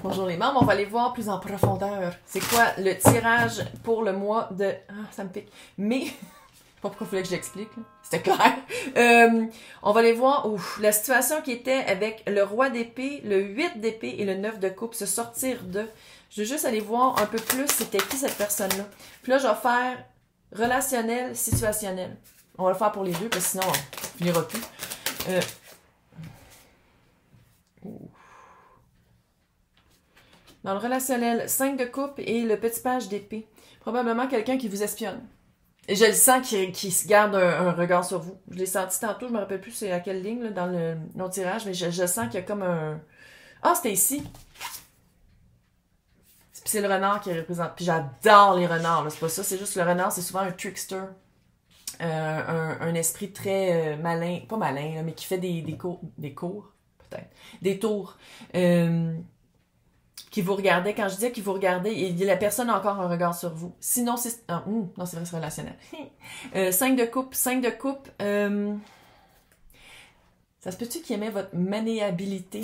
Bonjour les membres, on va aller voir plus en profondeur. C'est quoi le tirage pour le mois de... Ah, ça me pique. Mais, je sais pas pourquoi il fallait que je l'explique. C'était clair. On va aller voir la situation qui était avec le roi d'épée, le 8 d'épée et le 9 de coupe, se sortir de... Je veux juste aller voir un peu plus c'était qui cette personne-là. Puis là, je vais faire relationnel, situationnel. On va le faire pour les deux, parce que sinon, on finira plus. Dans le relationnel, 5 de coupe et le petit page d'épée. Probablement quelqu'un qui vous espionne. Et je le sens qui se garde un regard sur vous. Je l'ai senti tantôt, je me rappelle plus c'est à quelle ligne là, dans le non-tirage, mais je sens qu'il y a comme un... Ah, c'était ici! Puis c'est le renard qui représente. Puis j'adore les renards, là. C'est pas ça, c'est juste le renard, c'est souvent un trickster. Un esprit très malin, pas malin, là, mais qui fait des cours, peut-être. Des tours. Qui vous regardait. Quand je disais qu'il vous regardait, la personne a encore un regard sur vous. Sinon, c'est... non, c'est vrai, c'est relationnel. 5 de coupe. 5 de coupe. Ça se peut-tu qu'il aimait votre maniabilité?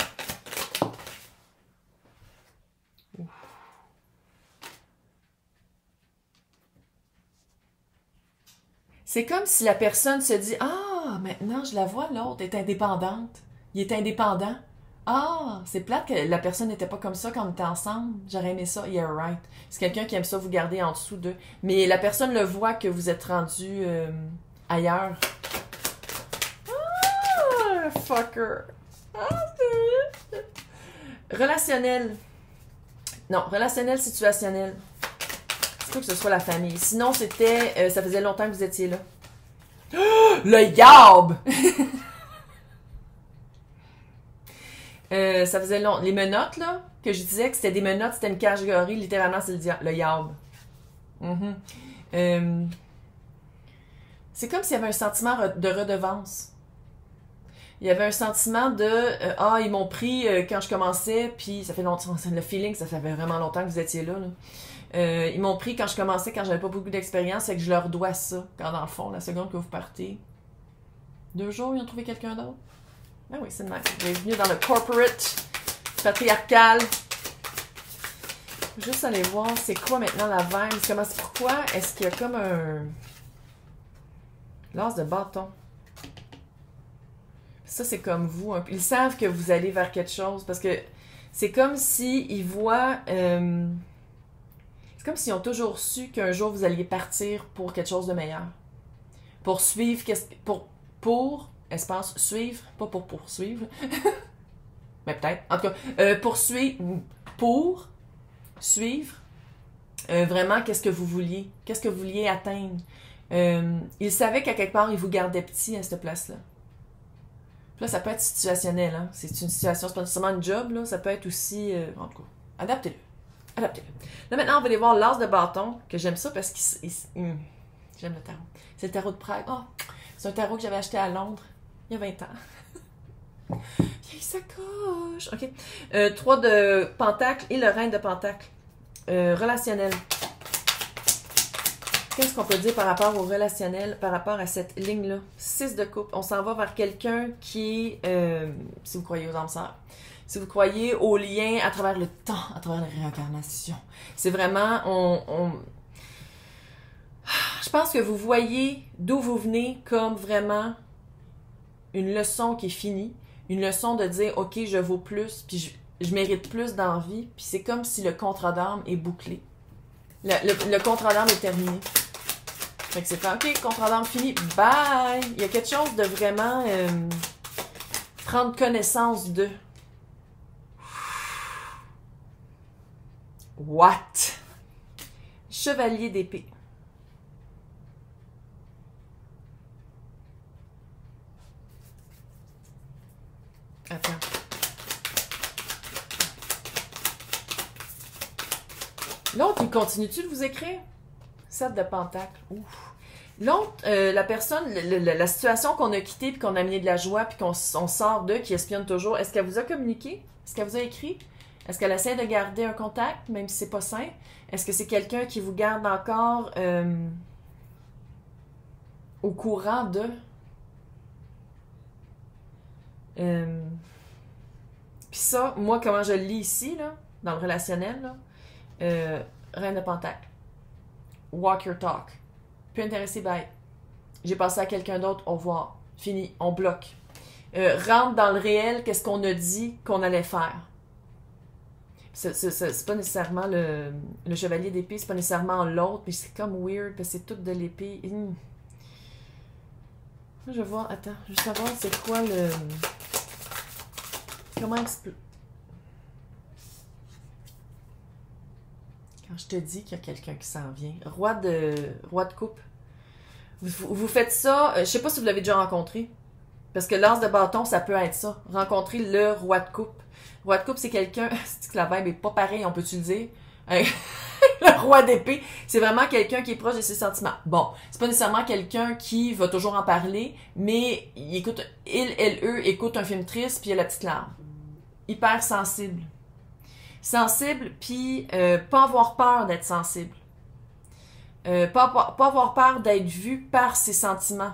C'est comme si la personne se dit « Ah, maintenant, je la vois, l'autre est indépendante. Il est indépendant. Ah, c'est plate que la personne n'était pas comme ça quand on était ensemble. J'aurais aimé ça. Yeah, right. » C'est quelqu'un qui aime ça vous garder en dessous d'eux. Mais la personne le voit que vous êtes rendu ailleurs. Ah, fucker. Ah, relationnel. Non, relationnel, situationnel. C'est pas que ce soit la famille. Sinon, c'était... ça faisait longtemps que vous étiez là. Le yarb! Ça faisait long. Les menottes, là, que je disais que c'était des menottes, c'était une catégorie, littéralement, c'est le yarb. C'est comme s'il y avait un sentiment de redevance. Il y avait un sentiment de ah, ils m'ont pris quand je commençais, puis ça fait longtemps, le feeling, ça fait vraiment longtemps que vous étiez là. Ils m'ont pris quand je commençais, quand j'avais pas beaucoup d'expérience, et que je leur dois ça. Quand dans le fond, la seconde que vous partez, 2 jours, ils ont trouvé quelqu'un d'autre. Ah oui, c'est de même. Bienvenue dans le corporate patriarcal. Juste aller voir c'est quoi maintenant la vibe. Pourquoi est-ce qu'il y a comme un l'as de bâton? Ça, c'est comme vous. Un peu. Ils savent que vous allez vers quelque chose parce que c'est comme si ils voient... c'est comme s'ils ont toujours su qu'un jour vous alliez partir pour quelque chose de meilleur. Pour suivre... Pour espace, suivre, pas pour poursuivre. Mais peut-être. En tout cas, poursuivre, pour suivre vraiment qu'est-ce que vous vouliez. Qu'est-ce que vous vouliez atteindre. Ils savaient qu'à quelque part, ils vous gardaient petit à cette place-là. Puis là, ça peut être situationnel. Hein? C'est une situation, c'est pas nécessairement un job. Là. Ça peut être aussi... en tout cas, adaptez-le. Adaptez-le. Là, maintenant, on va aller voir l'as de bâton, que j'aime ça parce qu'il... j'aime le tarot. C'est le tarot de Prague. Oh, c'est un tarot que j'avais acheté à Londres il y a 20 ans. Vieille sacoche! OK. 3 de pentacle et le reine de pentacle. Relationnel. Qu'est-ce qu'on peut dire par rapport au relationnel, par rapport à cette ligne-là? 6 de coupe. On s'en va vers quelqu'un qui, si vous croyez aux âmes sœurs, si vous croyez aux liens à travers le temps, à travers la réincarnation. C'est vraiment, je pense que vous voyez d'où vous venez comme vraiment une leçon qui est finie, une leçon de dire, OK, je vaux plus, puis je mérite plus d'envie, puis c'est comme si le contrat d'âme est bouclé. Le contrat d'âme est terminé. Fait que c'est fait, OK, contrat d'âme fini, bye! Il y a quelque chose de vraiment prendre connaissance de. What? Chevalier d'épée. Attends. L'autre, il continue-tu de vous écrire? 7 de pentacle. Ouf. L'autre, la personne, la situation qu'on a quittée, puis qu'on a amené de la joie, puis qu'on sort d'eux, qui espionne toujours, est-ce qu'elle vous a communiqué? Est-ce qu'elle vous a écrit? Est-ce qu'elle essaie de garder un contact, même si c'est pas sain? Est-ce que c'est quelqu'un qui vous garde encore au courant de... Puis ça, moi, comment je le lis ici, là, dans le relationnel, là, Reine de Pentacle. Walk your talk. Plus intéressé, bye. J'ai passé à quelqu'un d'autre, au revoir. Fini, on bloque. Rentre dans le réel, qu'est-ce qu'on a dit qu'on allait faire. C'est pas nécessairement le chevalier d'épée, c'est pas nécessairement l'autre, mais c'est comme weird, parce que c'est tout de l'épée. Je vais voir, attends, je veux savoir c'est quoi le... Comment expliquer... Quand je te dis qu'il y a quelqu'un qui s'en vient. Roi de coupe. Vous faites ça, je sais pas si vous l'avez déjà rencontré, parce que l'as de bâton, ça peut être ça. Rencontrer le roi de coupe. Roi de coupe, c'est quelqu'un... C'est que la vibe est pas pareille, on peut-tu le dire? Le roi d'épée, c'est vraiment quelqu'un qui est proche de ses sentiments. Bon, c'est pas nécessairement quelqu'un qui va toujours en parler, mais elle écoute un film triste, puis il y a la petite larme. Hyper sensible. Sensible, puis pas avoir peur d'être sensible. Pas avoir peur d'être vu par ses sentiments.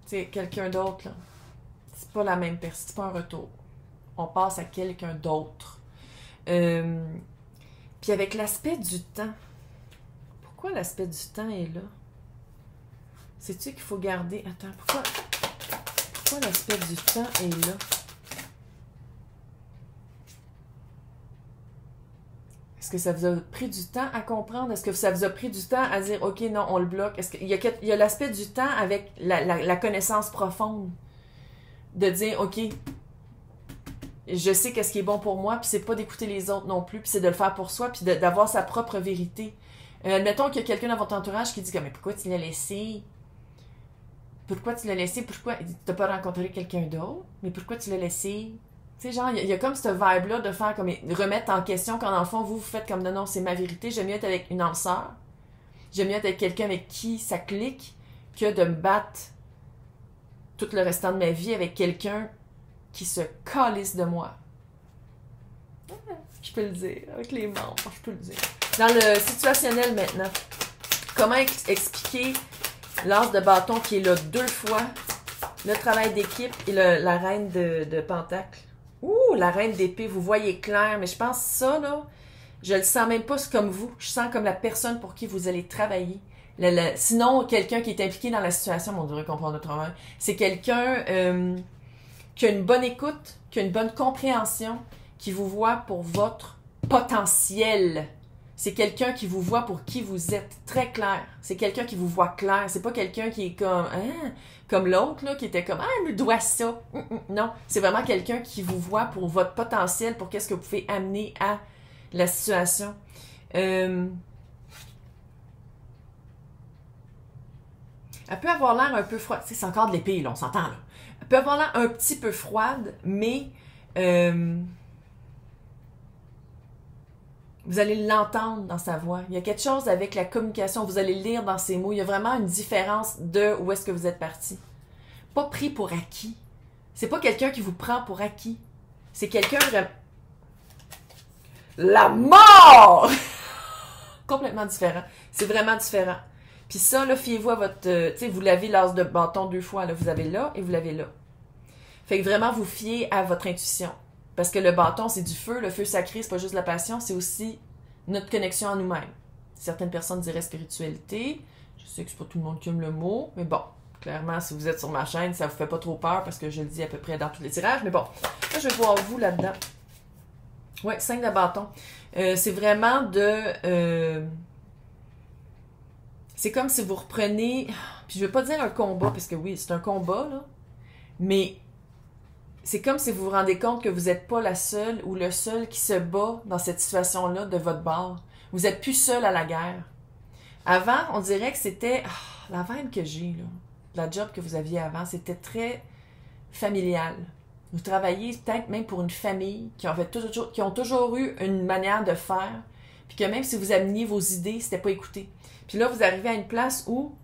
C'est quelqu'un d'autre, là. C'est pas la même personne, c'est pas un retour. On passe à quelqu'un d'autre. Puis avec l'aspect du temps. Pourquoi l'aspect du temps est là? Sais-tu qu'il faut garder... Attends, pourquoi l'aspect du temps est là? Est-ce que ça vous a pris du temps à comprendre? Est-ce que ça vous a pris du temps à dire, OK, non, on le bloque? Est-ce qu'il y a l'aspect du temps avec la connaissance profonde de dire, OK, je sais qu'est-ce qui est bon pour moi, puis c'est pas d'écouter les autres non plus, puis c'est de le faire pour soi, puis d'avoir sa propre vérité. Admettons qu'il y a quelqu'un dans votre entourage qui dit, mais pourquoi tu l'as laissé? Pourquoi tu l'as laissé? Pourquoi? T'as pas rencontré quelqu'un d'autre? Mais pourquoi tu l'as laissé? Tu sais, genre, il y a comme cette vibe-là de faire comme remettre en question quand dans le fond, vous faites comme non, c'est ma vérité, j'aime mieux être avec une âme sœur, j'aime mieux être avec quelqu'un avec qui ça clique que de me battre tout le restant de ma vie avec quelqu'un qui se calisse de moi. Je peux le dire, avec les membres, je peux le dire. Dans le situationnel maintenant, comment expliquer l'as de bâton qui est là 2 fois, le travail d'équipe et la reine de pentacle. Ouh, la reine d'épée, vous voyez clair, mais je pense que ça, là, je le sens même pas comme vous. Je sens comme la personne pour qui vous allez travailler. Sinon, quelqu'un qui est impliqué dans la situation, on devrait comprendre le travail, c'est quelqu'un qui a une bonne écoute, qui a une bonne compréhension, qui vous voit pour votre potentiel. C'est quelqu'un qui vous voit pour qui vous êtes, très clair. C'est quelqu'un qui vous voit clair. C'est pas quelqu'un qui est comme l'autre, là, qui était comme, elle me doit ça. Non, c'est vraiment quelqu'un qui vous voit pour votre potentiel, pour qu'est-ce que vous pouvez amener à la situation. Elle peut avoir l'air un peu froide. C'est encore de l'épée, là, on s'entend, là. Elle peut avoir l'air un petit peu froide, mais vous allez l'entendre dans sa voix. Il y a quelque chose avec la communication, vous allez le lire dans ses mots. Il y a vraiment une différence de où est-ce que vous êtes parti. Pas pris pour acquis. C'est pas quelqu'un qui vous prend pour acquis. C'est quelqu'un vraiment... La mort! Complètement différent. C'est vraiment différent. Puis ça, là, fiez-vous à votre... tu sais, vous l'avez l'as de bâton 2 fois. Là, vous avez là et vous l'avez là. Fait que vraiment, vous fiez à votre intuition. Parce que le bâton, c'est du feu. Le feu sacré, c'est pas juste la passion, c'est aussi notre connexion à nous-mêmes. Certaines personnes diraient spiritualité. Je sais que c'est pas tout le monde qui aime le mot, mais bon, clairement, si vous êtes sur ma chaîne, ça vous fait pas trop peur parce que je le dis à peu près dans tous les tirages. Mais bon, là, je vais voir vous là-dedans. Ouais, 5 de bâton. C'est vraiment de... c'est comme si vous reprenez... Puis je veux pas dire un combat, parce que oui, c'est un combat, là. Mais... c'est comme si vous vous rendez compte que vous n'êtes pas la seule ou le seul qui se bat dans cette situation-là de votre bord. Vous n'êtes plus seul à la guerre. Avant, on dirait que c'était... la vibe que j'ai, là, la job que vous aviez avant, c'était très familial. Vous travaillez peut-être même pour une famille qui ont toujours eu une manière de faire, puis que même si vous ameniez vos idées, c'était pas écouté. Puis là, vous arrivez à une place où,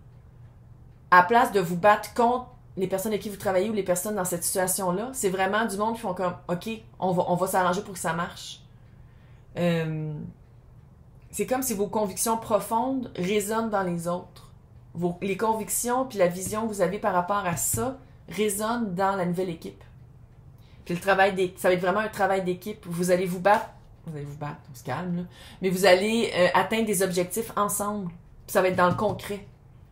à place de vous battre contre les personnes avec qui vous travaillez ou les personnes dans cette situation-là, c'est vraiment du monde qui font comme, OK, on va s'arranger pour que ça marche. C'est comme si vos convictions profondes résonnent dans les autres. Les convictions puis la vision que vous avez par rapport à ça résonnent dans la nouvelle équipe. Puis ça va être vraiment un travail d'équipe. Vous allez vous battre, on se calme, là. Mais vous allez atteindre des objectifs ensemble. Puis ça va être dans le concret.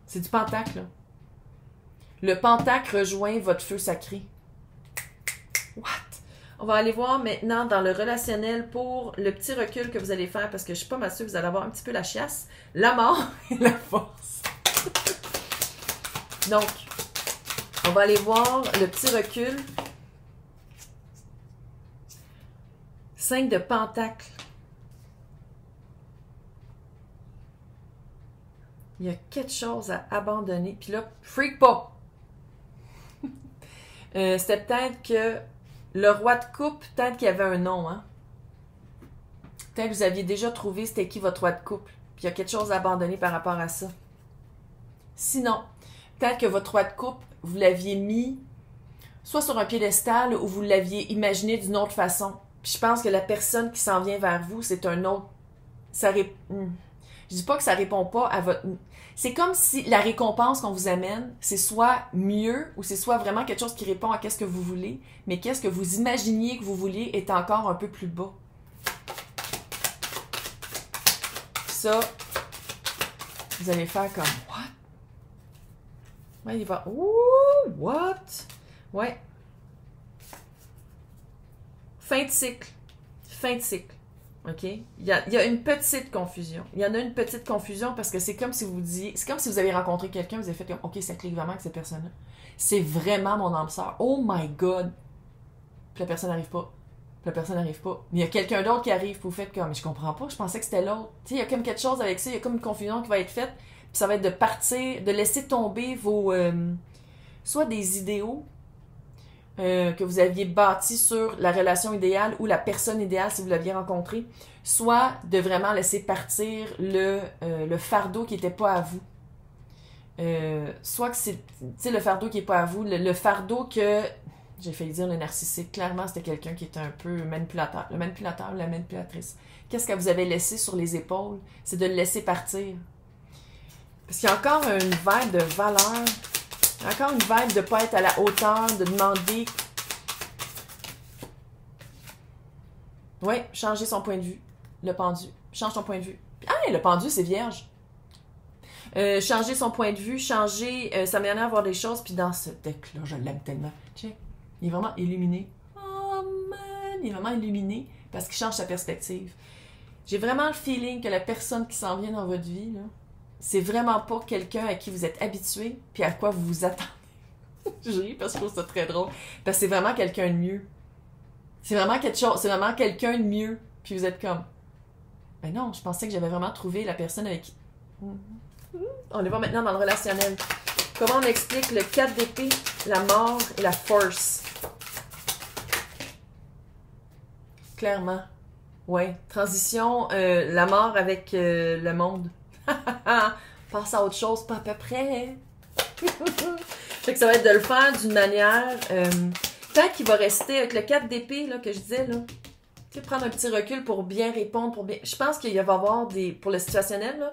C'est du pentacle, là. Le pentacle rejoint votre feu sacré. What? On va aller voir maintenant dans le relationnel pour le petit recul que vous allez faire parce que je suis pas mal sûre que vous allez avoir un petit peu la chiasse, la mort et la force. Donc, on va aller voir le petit recul. 5 de pentacle. Il y a quelque chose à abandonner. Puis là, freak pas. C'était peut-être que le roi de coupe, peut-être qu'il y avait un nom, hein? Peut-être que vous aviez déjà trouvé c'était qui votre roi de couple. Puis il y a quelque chose à abandonner par rapport à ça. Sinon, peut-être que votre roi de couple, vous l'aviez mis soit sur un piédestal ou vous l'aviez imaginé d'une autre façon. Puis je pense que la personne qui s'en vient vers vous, c'est un autre... Je dis pas que ça répond pas à votre... C'est comme si la récompense qu'on vous amène, c'est soit mieux ou c'est soit vraiment quelque chose qui répond à qu'est-ce que vous voulez, mais qu'est-ce que vous imaginiez que vous vouliez est encore un peu plus bas. Ça, vous allez faire comme « What? » Ouais, il va « Ouh! What? » Ouais. Fin de cycle. Fin de cycle. OK? Il y a une petite confusion. Il y en a une petite confusion parce que c'est comme si vous disiez... C'est comme si vous avez rencontré quelqu'un, vous avez fait comme « OK, ça clique vraiment avec cette personne-là. C'est vraiment mon âme sœur. Oh my God! » Puis la personne n'arrive pas. Puis la personne n'arrive pas. Mais il y a quelqu'un d'autre qui arrive, puis vous faites comme « Mais je comprends pas, je pensais que c'était l'autre. » Tu sais, il y a comme quelque chose avec ça, il y a comme une confusion qui va être faite. Puis ça va être de partir, de laisser tomber vos... soit des idéaux que vous aviez bâti sur la relation idéale ou la personne idéale si vous l'aviez rencontré, soit de vraiment laisser partir le fardeau qui n'était pas à vous. Soit que c'est le fardeau qui n'est pas à vous, le fardeau que, j'ai failli dire le narcissique, clairement c'était quelqu'un qui était un peu manipulateur, le manipulateur ou la manipulatrice. Qu'est-ce que vous avez laissé sur les épaules? C'est de le laisser partir. Parce qu'il y a encore une vibe de valeur. Encore une vibe de ne pas être à la hauteur, de demander... Oui, changer son point de vue. Le pendu. Change ton point de vue. Ah, le pendu, c'est vierge. Changer son point de vue, changer sa manière de voir les choses. Puis dans ce deck-là, je l'aime tellement. Check. Il est vraiment illuminé. Oh man, il est vraiment illuminé parce qu'il change sa perspective. J'ai vraiment le feeling que la personne qui s'en vient dans votre vie, là, c'est vraiment pas quelqu'un à qui vous êtes habitué puis à quoi vous vous attendez. Je ris parce que je trouve ça très drôle. Parce que c'est vraiment quelqu'un de mieux. C'est vraiment quelque chose, c'est vraiment quelqu'un de mieux. Puis vous êtes comme, ben non, je pensais que j'avais vraiment trouvé la personne avec qui... On les voit maintenant dans le relationnel. Comment on explique le 4 d'épée, la mort et la force? Clairement. Ouais. Transition, la mort avec le monde. Passe à autre chose, pas à peu près. Fait que ça va être de le faire d'une manière... tant qu'il va rester avec le 4 d'épée là, que je disais, là, tu sais, prendre un petit recul pour bien répondre, pour bien... Je pense qu'il va y avoir des... Pour le situationnel, là,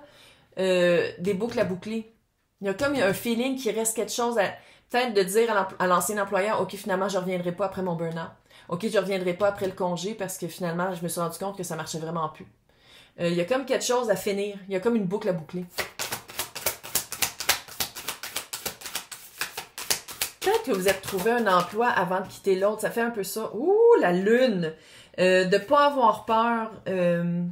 des boucles à boucler. Il y a comme un feeling qu'il reste quelque chose à... Peut-être de dire à l'ancien employeur, OK, finalement, je reviendrai pas après mon burn-out. OK, je reviendrai pas après le congé parce que finalement, je me suis rendu compte que ça marchait vraiment plus. Il y a comme quelque chose à finir. Il y a comme une boucle à boucler. Peut-être que vous êtes trouvé un emploi avant de quitter l'autre. Ça fait un peu ça. Ouh, la lune! De pas avoir peur. Je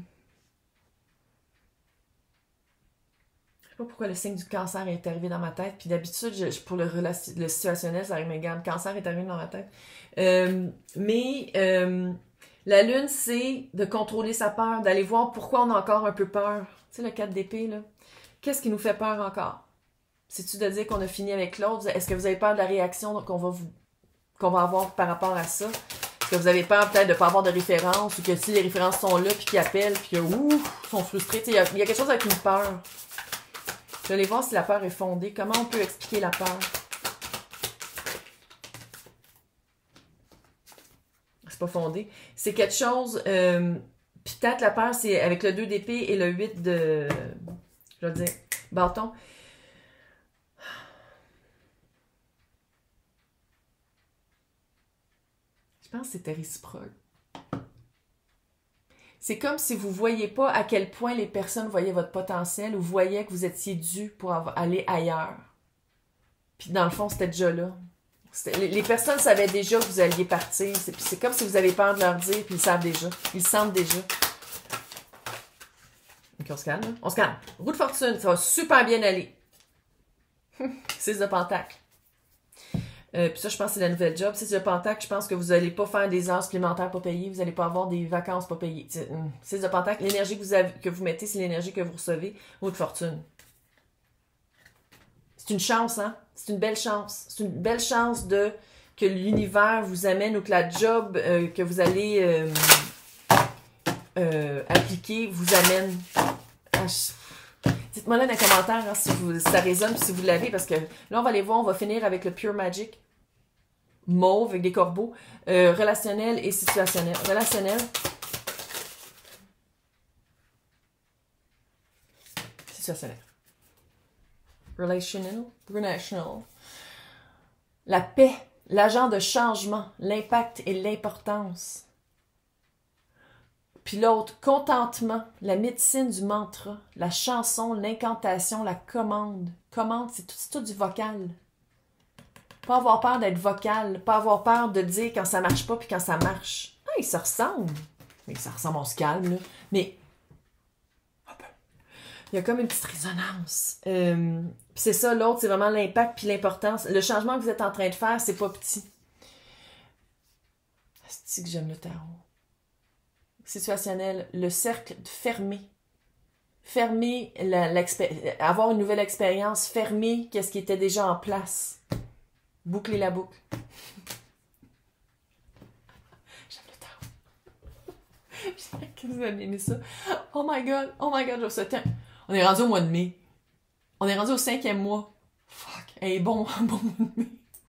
sais pas pourquoi le signe du cancer est arrivé dans ma tête. Puis d'habitude, pour le situationnel, ça arrive, mais regarde, le cancer est arrivé dans ma tête. La lune, c'est de contrôler sa peur, d'aller voir pourquoi on a encore un peu peur. Tu sais, le 4 d'épée, là. Qu'est-ce qui nous fait peur encore? C'est-tu de dire qu'on a fini avec l'autre? Est-ce que vous avez peur de la réaction qu'on va avoir par rapport à ça? Est-ce que vous avez peur peut-être de ne pas avoir de référence ou que si les références sont là puis qu'ils appellent puis que sont frustrés? Il y a quelque chose avec une peur. Je vais aller voir si la peur est fondée. Comment on peut expliquer la peur? C'est pas fondé. C'est quelque chose... puis peut-être la peur, c'est avec le 2 d'épée et le 8 de... Je vais dire, bâton. Je pense que c'était réciproque. C'est comme si vous ne voyiez pas à quel point les personnes voyaient votre potentiel ou voyaient que vous étiez dû pour aller ailleurs. Puis dans le fond, c'était déjà là. Les personnes savaient déjà que vous alliez partir. C'est comme si vous avez peur de leur dire, puis ils savent déjà. Ils le sentent déjà. Ok, on se calme, là. On se calme. Roue de fortune, ça va super bien aller. 6 de pentacle. Puis ça, je pense que c'est la nouvelle job. 6 de pentacle, je pense que vous n'allez pas faire des heures supplémentaires pas payées. Vous n'allez pas avoir des vacances pas payées. 6 de pentacle, l'énergie que vous mettez, c'est l'énergie que vous recevez. Roue de fortune. C'est une chance, hein? C'est une belle chance. C'est une belle chance que l'univers vous amène ou que la job que vous allez appliquer vous amène. Dites-moi là dans les commentaires hein, si ça résonne si vous l'avez, parce que là, on va aller voir, on va finir avec le Pure Magic. Mauve avec des corbeaux. Relationnel et situationnel. Relationnel. Situationnel. Relational. La paix, l'agent de changement, l'impact et l'importance. Puis l'autre, contentement, la médecine du mantra, la chanson, l'incantation, la commande. Commande, c'est tout du vocal. Pas avoir peur d'être vocal, pas avoir peur de dire quand ça marche pas puis quand ça marche. Ah, ils se ressemblent. Mais ça ressemble, on se calme, là. Mais il y a comme une petite résonance. Puis c'est ça, l'autre, c'est vraiment l'impact puis l'importance. Le changement que vous êtes en train de faire, c'est pas petit. C'est que j'aime le tarot. Situationnel, le cercle fermé. Fermer, avoir une nouvelle expérience, fermer qu'est-ce qui était déjà en place. Boucler la boucle. J'aime le tarot. J'espère que vous avez aimé ça. Oh my god, je vous souhaite. On est rendu au mois de mai. On est rendu au 5e mois. Fuck. Hey, bon mois de mai.